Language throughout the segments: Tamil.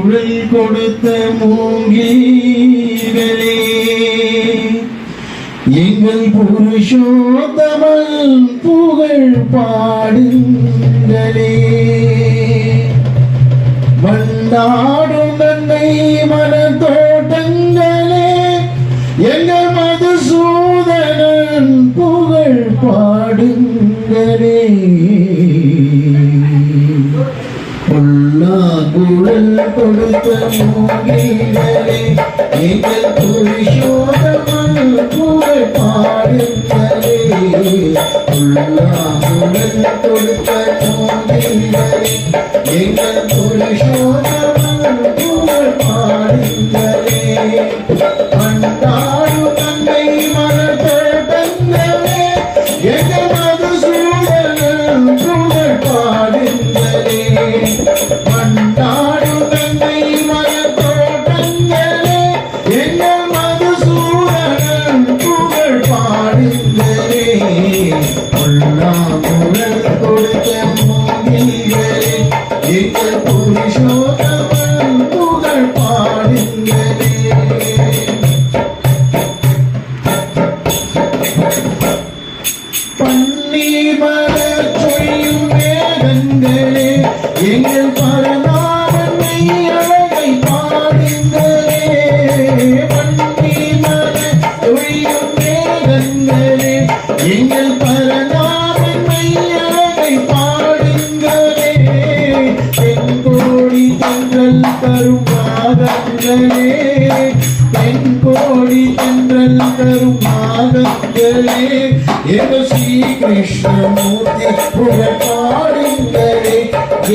குழல் கொடுத்த மூங்கில்களே எங்கள் புருஷோத்தமன் புகழ் பாடுங்களே. வண்டாடும் நன்மை மனத்தோட்டங்களே எங்கள் மதுசூதனன் புகழ் பாடுங்களே. குழல் கொடுத்த மூங்கில்களே எங்கள் புருஷோத்தமன் புகழ் பாடுங்களே. குழல் கொடுத்த மூங்கில்களே எங்கள் புருஷோத்தமன் புகழ் பாடுங்களே. வண்டாடும் தந்தை மனத்தோட்டங்களே எங்கள் மதுசூதனன் புகழ் பாடுங்களே. வண்டாடும் தந்தை மனத்தோட்டங்களே எங்கள் மதுசூதனன் புகழ் பாடுங்களே. குழல் கொடுத்த மூங்கில்களே எங்கள் புருஷோத்தமன் புகழ் பாடுங்களே. பன்னீர் மலர் சொரியும் மேகங்களே எங்கள் பரநாமனை அழகை பாடுங்களே. பன்னீர் மலர் சொரியும் மேகங்களே எங்கள் பரநாமனை அழகை பாடுங்களே. தென்கோடி தென்றல் தரும் மாதங்களே தென்கோடி தென்றல் தரும் மாதங்களே எங்கள் ஸ்ரீ கிருஷ்ணமூர்த்தி புகழ் பாடுங்களே.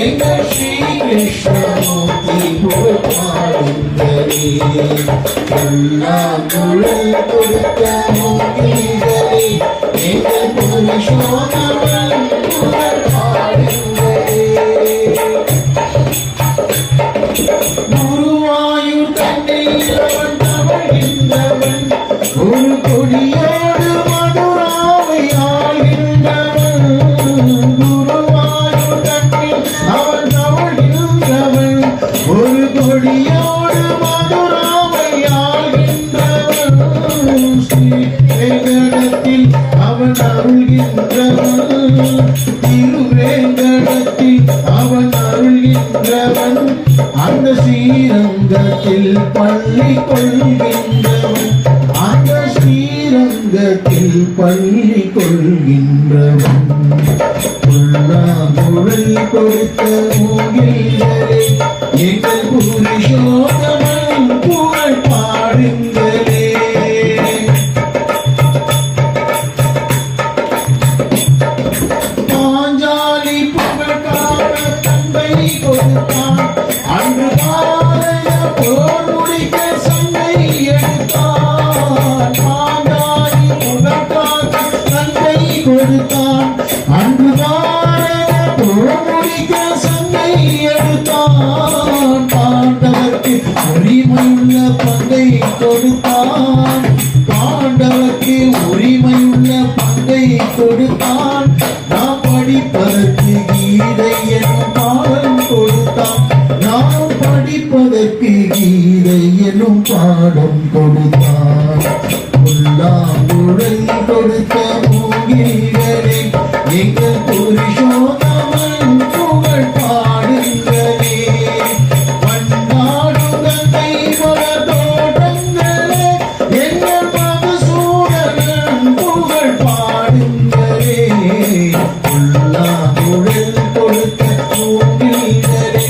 எங்கள் ஸ்ரீ கிருஷ்ணமூர்த்தி புகழ் பாடுங்களே. குழல் கொடுத்த மூங்கில்களே எங்கள் புருஷோத்தமன் புகழ் பாடுங்களே. குருவாயூர் தன்னில் அவன் தவழ்கின்றவன் ஒரு கொடியோடு மதுராவை ஆள்கின்றவன். குருவாயூர் தன்னில் அவன் தவழ்கின்றவன் ஒரு கொடியோடு மதுராவை ஆள்கின்றவன். ஸ்ரீவேங்கடத்தில் அவன் அருள்கின்றவன் திருவேங்கடத்தில் அவன் அருள்கின்றவன். அந்த ஸ்ரீரங்கத்தில் பள்ளி கொள்கின்றவன் அந்த ஸ்ரீரங்கத்தில் பள்ளி கொள்கின்றவன். குழல் கொடுத்த மூங்கில்களே எங்கள் புருஷோத்தமன் புகழ் பாடுங்களே. பாஞ்சாலி புகழ்காக தந்தை கொடுத்தான் அன்று காலைய போர் முடிக்க சண்டை எடுத்தான். பாஞ்சாலி புகழ்காக தந்தை கொடுத்தான் அன்று காலைய போர் முடிக்க சண்டை எடுத்தான். பாண்டவர்க்கு உரிமையுள்ள பங்கை கொடுத்தான் பாண்டவர்க்கு உரிமையுள்ள பங்கை கொடுத்தான். நாம் படிப்பதற்கு கீதை எனும் பாடம் கொடுத்தான். நாம் படிப்பதற்கு கீதை எனும் பாடம் கொடுத்தான். குழல் கொடுத்த மூங்கில்களே எங்கள் புருஷோத்தமன் புகழ் பாடுங்களே. வண்டாடும் தந்தை மலர்தோட்டங்களே எங்கள் மதுசூதனன் புகழ் பாடுங்களே. குழல் கொடுத்த மூங்கில்களே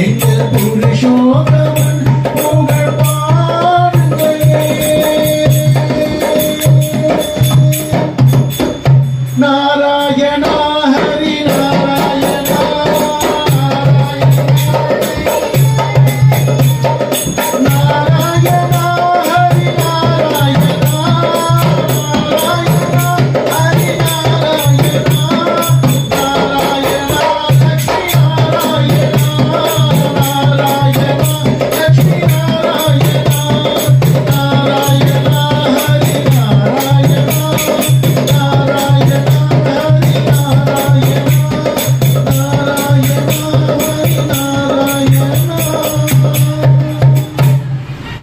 எங்கள் புருஷோத்தமன்